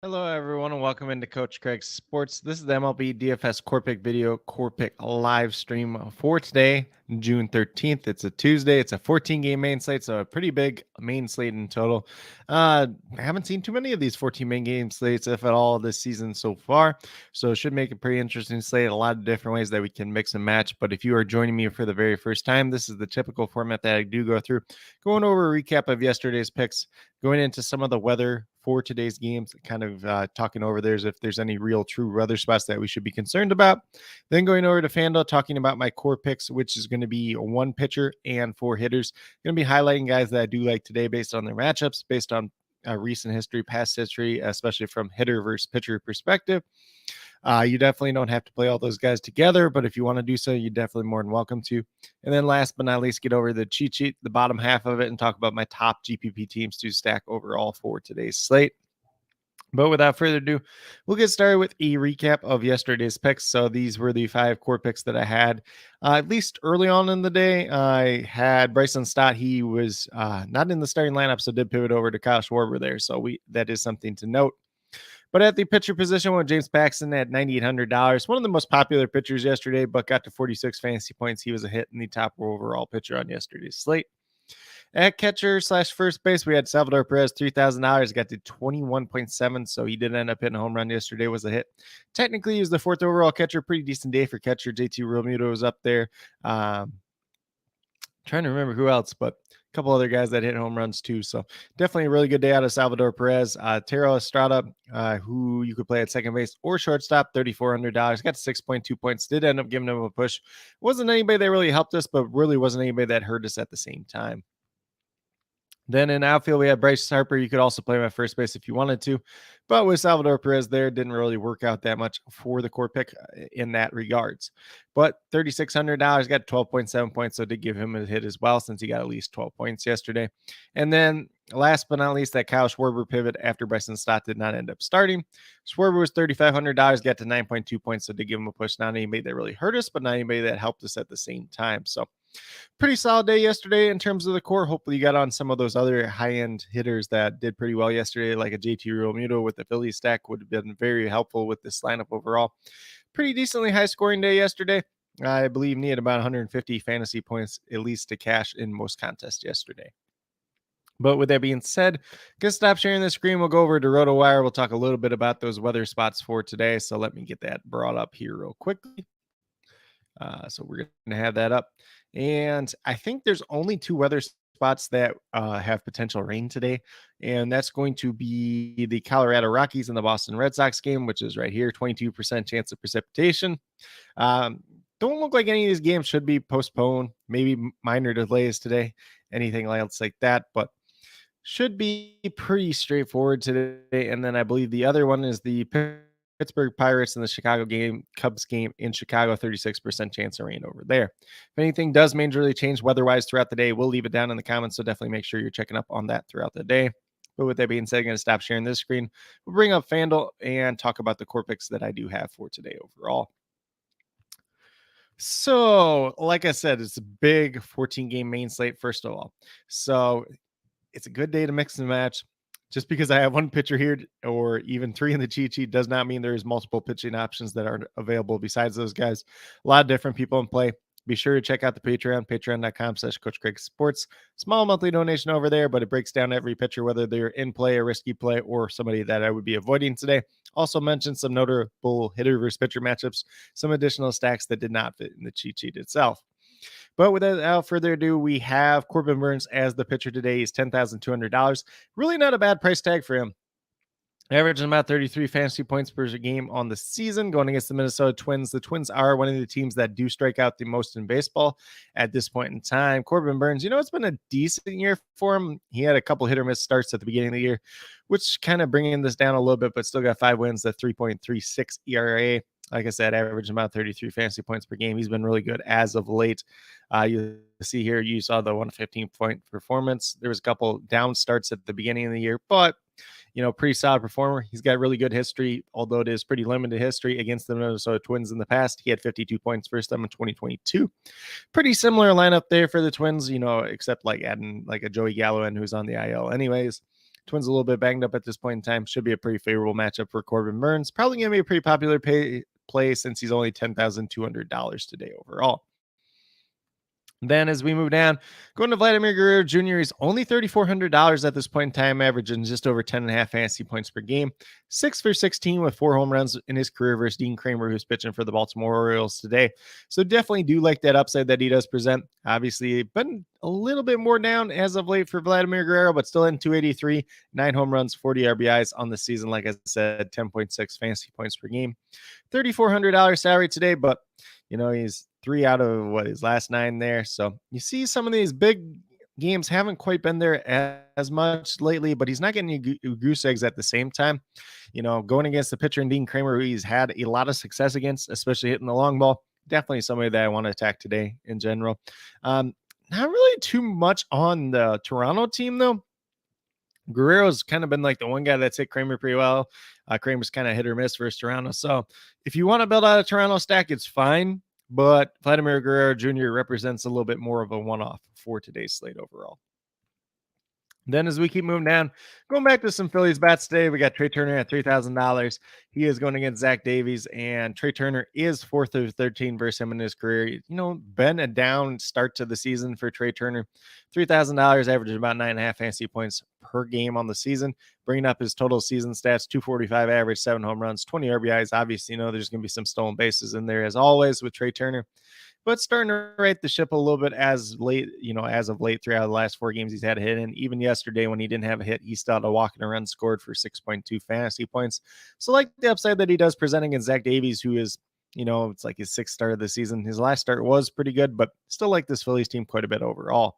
Hello, everyone, and welcome into Coach Craig's Sports. This is the MLB DFS Core Pick video, Core Pick live stream for today, June 13th. It's a Tuesday. It's a 14-game main slate, so a pretty big main slate in total. I haven't seen too many of these 14 main game slates, if at all, this season so far, so it should make a pretty interesting slate. A lot of different ways that we can mix and match, but if you are joining me for the very first time, this is the typical format that I do go through, going over a recap of yesterday's picks, going into some of the weather for today's games, kind of talking over if there's any real true weather spots that we should be concerned about. Then going over to FanDuel, talking about my core picks, which is going to be one pitcher and four hitters. Going to be highlighting guys that I do like today based on their matchups, based on recent history, past history, especially from hitter versus pitcher perspective. You definitely don't have to play all those guys together, but if you want to do so, you're definitely more than welcome to. And then last but not least, get over the cheat sheet, the bottom half of it, and talk about my top GPP teams to stack overall for today's slate. But without further ado, we'll get started with a recap of yesterday's picks. So these were the 5 core picks that I had. At least early on in the day, I had Bryson Stott. He was not in the starting lineup, so did pivot over to Kyle Schwarber there. So that is something to note. But at the pitcher position, with James Paxton at $9,800, one of the most popular pitchers yesterday, but got to 46 fantasy points. He was a hit in the top overall pitcher on yesterday's slate. At catcher / first base, we had Salvador Perez, $3,000, got to 21.7, so he did end up hitting a home run yesterday, was a hit. Technically, he was the 4th overall catcher, pretty decent day for catcher. JT Realmuto was up there. Trying to remember who else, but a couple other guys that hit home runs too. So definitely a really good day out of Salvador Perez. Taro Estrada, who you could play at second base or shortstop, $3,400. Got 6.2 points. Did end up giving him a push. Wasn't anybody that really helped us, but really wasn't anybody that hurt us at the same time. Then in outfield, we had Bryce Harper. You could also play him at first base if you wanted to. But with Salvador Perez there, didn't really work out that much for the core pick in that regards. But $3,600, got 12.7 points, so did give him a hit as well since he got at least 12 points yesterday. And then last but not least, that Kyle Schwarber pivot after Bryson Stott did not end up starting. Schwarber was $3,500, got to 9.2 points, so did give him a push. Not anybody that really hurt us, but not anybody that helped us at the same time. So pretty solid day yesterday in terms of the core. Hopefully you got on some of those other high-end hitters that did pretty well yesterday, like a JT Realmuto with the Phillies stack would have been very helpful with this lineup overall. Pretty decently high-scoring day yesterday. I believe needed about 150 fantasy points at least to cash in most contests yesterday. But with that being said, gonna stop sharing the screen. We'll go over to RotoWire. We'll talk a little bit about those weather spots for today. So let me get that brought up here real quickly. So we're going to have that up. And I think there's only 2 weather spots that have potential rain today. And that's going to be the Colorado Rockies and the Boston Red Sox game, which is right here, 22% chance of precipitation. Don't look like any of these games should be postponed. Maybe minor delays today, anything else like that. But should be pretty straightforward today. And then I believe the other one is the Pittsburgh Pirates in the Chicago game, Cubs game in Chicago, 36% chance of rain over there. If anything does majorly change weather-wise throughout the day, we'll leave it down in the comments, so definitely make sure you're checking up on that throughout the day. But with that being said, I'm going to stop sharing this screen. We'll bring up FanDuel and talk about the core picks that I do have for today overall. So, like I said, it's a big 14-game main slate, first of all. So, it's a good day to mix and match. Just because I have one pitcher here or even 3 in the cheat sheet does not mean there's multiple pitching options that are available besides those guys. A lot of different people in play. Be sure to check out the Patreon, patreon.com/Coach Craig Sports. Small monthly donation over there, but it breaks down every pitcher, whether they're in play, a risky play, or somebody that I would be avoiding today. Also mentioned some notable hitter versus pitcher matchups, some additional stacks that did not fit in the cheat sheet itself. But without further ado, we have Corbin Burnes as the pitcher today. He's $10,200. Really not a bad price tag for him. Averaging about 33 fantasy points per game on the season, going against the Minnesota Twins. The Twins are one of the teams that do strike out the most in baseball at this point in time. Corbin Burnes, it's been a decent year for him. He had a couple hit or miss starts at the beginning of the year, which kind of bringing this down a little bit, but still got 5 wins, a 3.36 ERA. Like I said, averaging about 33 fantasy points per game. He's been really good as of late. You see here, you saw the 115-point performance. There was a couple down starts at the beginning of the year, but pretty solid performer. He's got really good history, although it is pretty limited history against the Minnesota Twins in the past. He had 52 points first time in 2022. Pretty similar lineup there for the Twins, except like adding like a Joey Gallo who's on the IL anyways. Twins a little bit banged up at this point in time. Should be a pretty favorable matchup for Corbin Burns. Probably going to be a pretty popular play since he's only $10,200 today overall. Then as we move down, going to Vladimir Guerrero Jr. He's only $3,400 at this point in time, averaging just over 10.5 fantasy points per game. 6 for 16 with 4 home runs in his career versus Dean Kramer, who's pitching for the Baltimore Orioles today. So definitely do like that upside that he does present. Obviously, been a little bit more down as of late for Vladimir Guerrero, but still in 283, 9 home runs, 40 RBIs on the season. Like I said, 10.6 fantasy points per game. $3,400 salary today, but he's 3 out of his last 9 there. So you see some of these big games haven't quite been there as much lately, but he's not getting any goose eggs at the same time. Going against the pitcher and Dean Kramer, who he's had a lot of success against, especially hitting the long ball. Definitely somebody that I want to attack today in general. Not really too much on the Toronto team, though. Guerrero's kind of been like the one guy that's hit Kramer pretty well. Kramer's kind of hit or miss versus Toronto. So if you want to build out a Toronto stack, it's fine. But Vladimir Guerrero Jr. represents a little bit more of a one-off for today's slate overall. Then as we keep moving down, going back to some Phillies bats today, we got Trey Turner at $3,000. He is going against Zach Davies, and Trey Turner is 4th of 13 versus him in his career. Been a down start to the season for Trey Turner. $3,000, averaging about 9.5 fantasy points per game on the season, bringing up his total season stats, 245 average, 7 home runs, 20 RBIs. Obviously, there's going to be some stolen bases in there as always with Trey Turner. But starting to right the ship a little bit as of late 3 out of the last 4 games he's had a hit in. Even yesterday when he didn't have a hit, he still had a walk and a run scored for 6.2 fantasy points. So like the upside that he does presenting against Zach Davies, who is, it's like his 6th start of the season. His last start was pretty good, but still like this Phillies team quite a bit overall.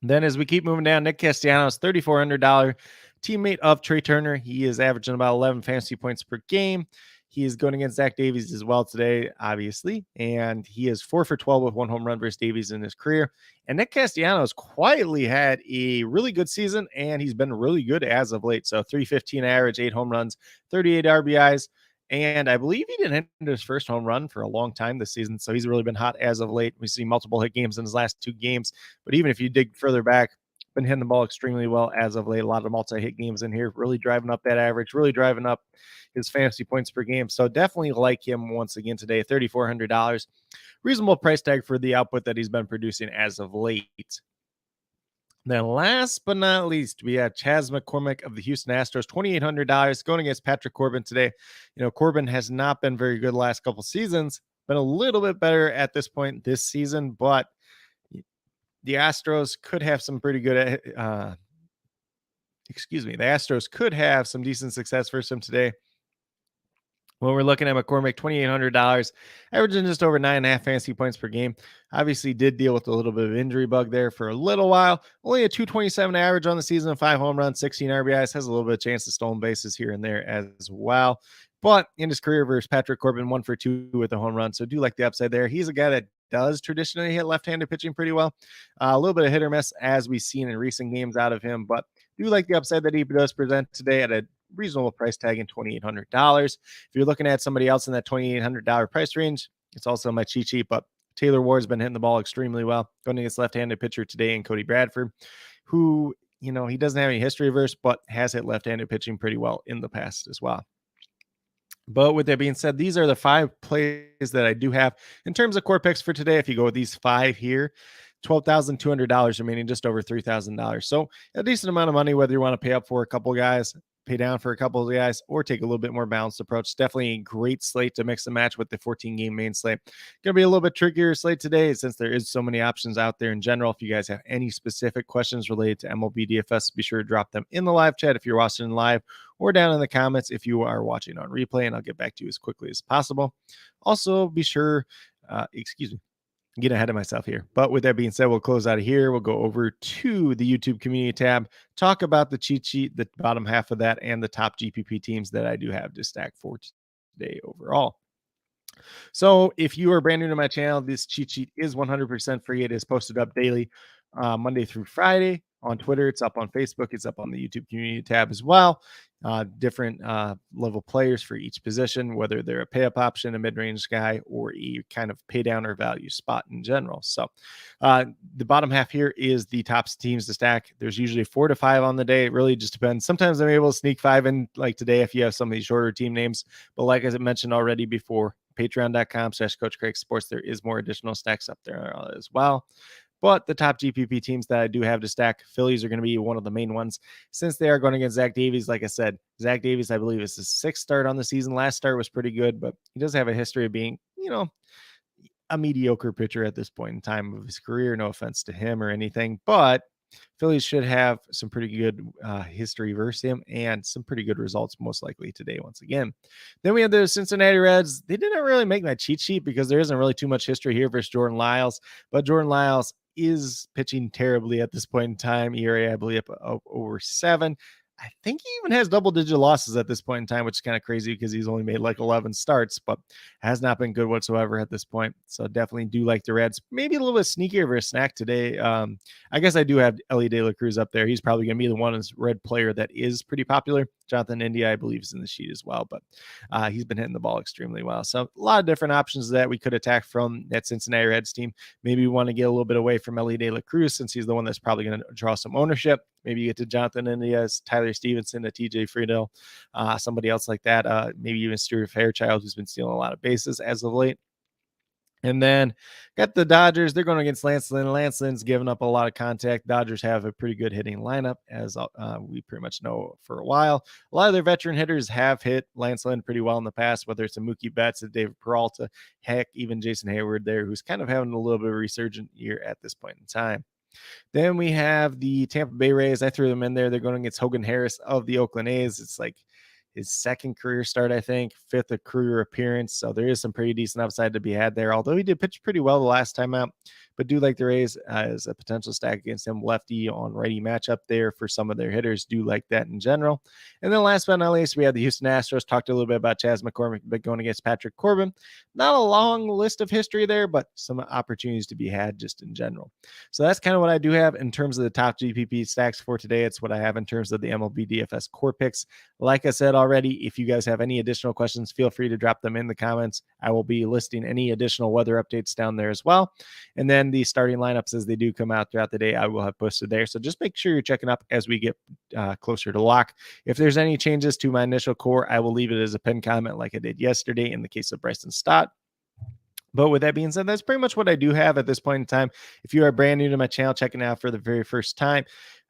Then as we keep moving down, Nick Castellanos, $3,400 teammate of Trey Turner. He is averaging about 11 fantasy points per game. He is going against Zach Davies as well today, obviously, and he is 4 for 12 with 1 home run versus Davies in his career. And Nick Castellanos quietly had a really good season, and he's been really good as of late. So 315 average, 8 home runs, 38 RBIs. And I believe he didn't hit his first home run for a long time this season. So he's really been hot as of late. We see multiple hit games in his last 2 games. But even if you dig further back, been hitting the ball extremely well as of late. A lot of multi-hit games in here, really driving up that average, really driving up his fantasy points per game. So definitely like him once again today, $3,400. Reasonable price tag for the output that he's been producing as of late. Then last but not least, we have Chas McCormick of the Houston Astros, $2,800 going against Patrick Corbin today. Corbin has not been very good the last couple seasons, been a little bit better at this point this season, but the Astros could have some pretty good, the Astros could have some decent success for him today. When we're looking at McCormick, $2,800, averaging just over 9.5 fantasy points per game. Obviously did deal with a little bit of injury bug there for a little while. Only a 227 average on the season, 5 home runs, 16 RBIs, has a little bit of chance to stolen bases here and there as well. But in his career versus Patrick Corbin, 1 for 2 with a home run. So do like the upside there. He's a guy that does traditionally hit left-handed pitching pretty well. A little bit of hit or miss as we've seen in recent games out of him, but do like the upside that he does present today at a reasonable price tag in $2,800. If you're looking at somebody else in that $2,800 price range, it's also my cheat sheet, but Taylor Ward's been hitting the ball extremely well, going against left-handed pitcher today in Cody Bradford, who, he doesn't have any history versus, but has hit left-handed pitching pretty well in the past as well. But with that being said, these are the 5 plays that I do have in terms of core picks for today. If you go with these 5 here, $12,200 remaining, just over $3,000. So a decent amount of money, whether you want to pay up for a couple guys, pay down for a couple of guys, or take a little bit more balanced approach. Definitely a great slate to mix and match with the 14-game main slate. Going to be a little bit trickier slate today since there is so many options out there in general. If you guys have any specific questions related to MLB DFS, be sure to drop them in the live chat if you're watching live, or down in the comments if you are watching on replay, and I'll get back to you as quickly as possible. Also, be sure, get ahead of myself here. But with that being said, we'll close out of here. We'll go over to the YouTube community tab, talk about the cheat sheet, the bottom half of that, and the top GPP teams that I do have to stack for today overall. So if you are brand new to my channel, this cheat sheet is 100% free. It is posted up daily, Monday through Friday. on Twitter. It's up on Facebook. It's up on the YouTube community tab as well. Different level players for each position, whether they're a pay up option, a mid range guy, or a kind of pay down or value spot in general. So the bottom half here is the top teams to stack. There's usually 4 to 5 on the day. It really just depends. Sometimes I'm able to sneak 5 in, like today, if you have some of these shorter team names. But like as I mentioned already before, patreon.com/Coach Craig Sports, there is more additional stacks up there as well. But the top GPP teams that I do have to stack, Phillies are going to be one of the main ones since they are going against Zach Davies. Like I said, Zach Davies, I believe, is his 6th start on the season. Last start was pretty good, but he does have a history of being, a mediocre pitcher at this point in time of his career. No offense to him or anything, but Phillies should have some pretty good history versus him and some pretty good results most likely today once again. Then we have the Cincinnati Reds. They didn't really make my cheat sheet because there isn't really too much history here versus Jordan Lyles, but Jordan Lyles is pitching terribly at this point in time. ERA, I believe, up over 7. I think he even has double-digit losses at this point in time, which is kind of crazy because he's only made like 11 starts, but has not been good whatsoever at this point. So definitely do like the Reds. Maybe a little bit sneakier of a snack today. I guess I do have Ellie De La Cruz up there. He's probably going to be the one as Red player that is pretty popular. Jonathan India, I believe, is in the sheet as well, but he's been hitting the ball extremely well. So a lot of different options that we could attack from that Cincinnati Reds team. Maybe we want to get a little bit away from Ellie De La Cruz since he's the one that's probably going to draw some ownership. Maybe you get to Jonathan India's, Tyler Stevenson, a TJ Friedel, somebody else like that. Maybe even Stuart Fairchild, who's been stealing a lot of bases as of late. And then got the Dodgers. They're going against Lance Lynn. Lance Lynn's given up a lot of contact. Dodgers have a pretty good hitting lineup, as we pretty much know for a while. A lot of their veteran hitters have hit Lance Lynn pretty well in the past, whether it's a Mookie Betts, a David Peralta, heck, even Jason Hayward there, who's kind of having a little bit of a resurgent year at this point in time. Then we have the Tampa Bay Rays. I threw them in there. They're going against Hogan Harris of the Oakland A's. It's like his 2nd career start, I think, 5th career appearance. So there is some pretty decent upside to be had there, although he did pitch pretty well the last time out. But do like the Rays as a potential stack against him. Lefty on righty matchup there for some of their hitters. Do like that in general. And then last but not least, we have the Houston Astros. Talked a little bit about Chas McCormick, but going against Patrick Corbin. Not a long list of history there, but some opportunities to be had just in general. So that's kind of what I do have in terms of the top GPP stacks for today. It's what I have in terms of the MLB DFS Core Picks. Like I said already, if you guys have any additional questions, feel free to drop them in the comments. I will be listing any additional weather updates down there as well. And then the starting lineups, as they do come out throughout the day, I will have posted there. So just make sure you're checking up as we get closer to lock. If there's any changes to my initial core, I will leave it as a pinned comment like I did yesterday in the case of Bryson Stott. But with that being said, that's pretty much what I do have at this point in time. If you are brand new to my channel, checking out for the very first time,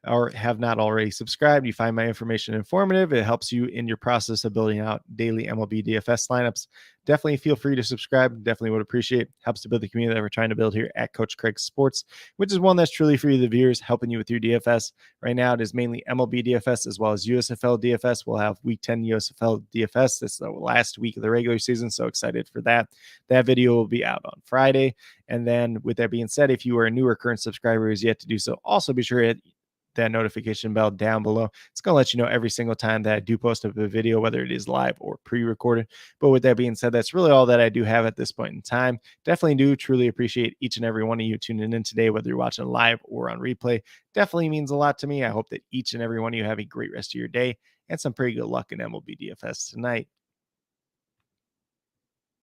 or have not already subscribed, you find my information informative. It helps you in your process of building out daily MLB DFS lineups. Definitely feel free to subscribe. Definitely would appreciate. Helps to build the community that we're trying to build here at Coach Craig Sports, which is one that's truly for you, the viewers, helping you with your DFS. Right now, it is mainly MLB DFS as well as USFL DFS. We'll have Week 10 USFL DFS. This is the last week of the regular season, so excited for that. That video will be out on Friday. And then with that being said, if you are a new or current subscriber who is yet to do so, also be sure to hit that notification bell down below. It's going to let you know every single time that I do post up a video, whether it is live or pre-recorded. But with that being said, that's really all that I do have at this point in time. Definitely do truly appreciate each and every one of you tuning in today, whether you're watching live or on replay. Definitely means a lot to me. I hope that each and every one of you have a great rest of your day and some pretty good luck in MLB DFS tonight.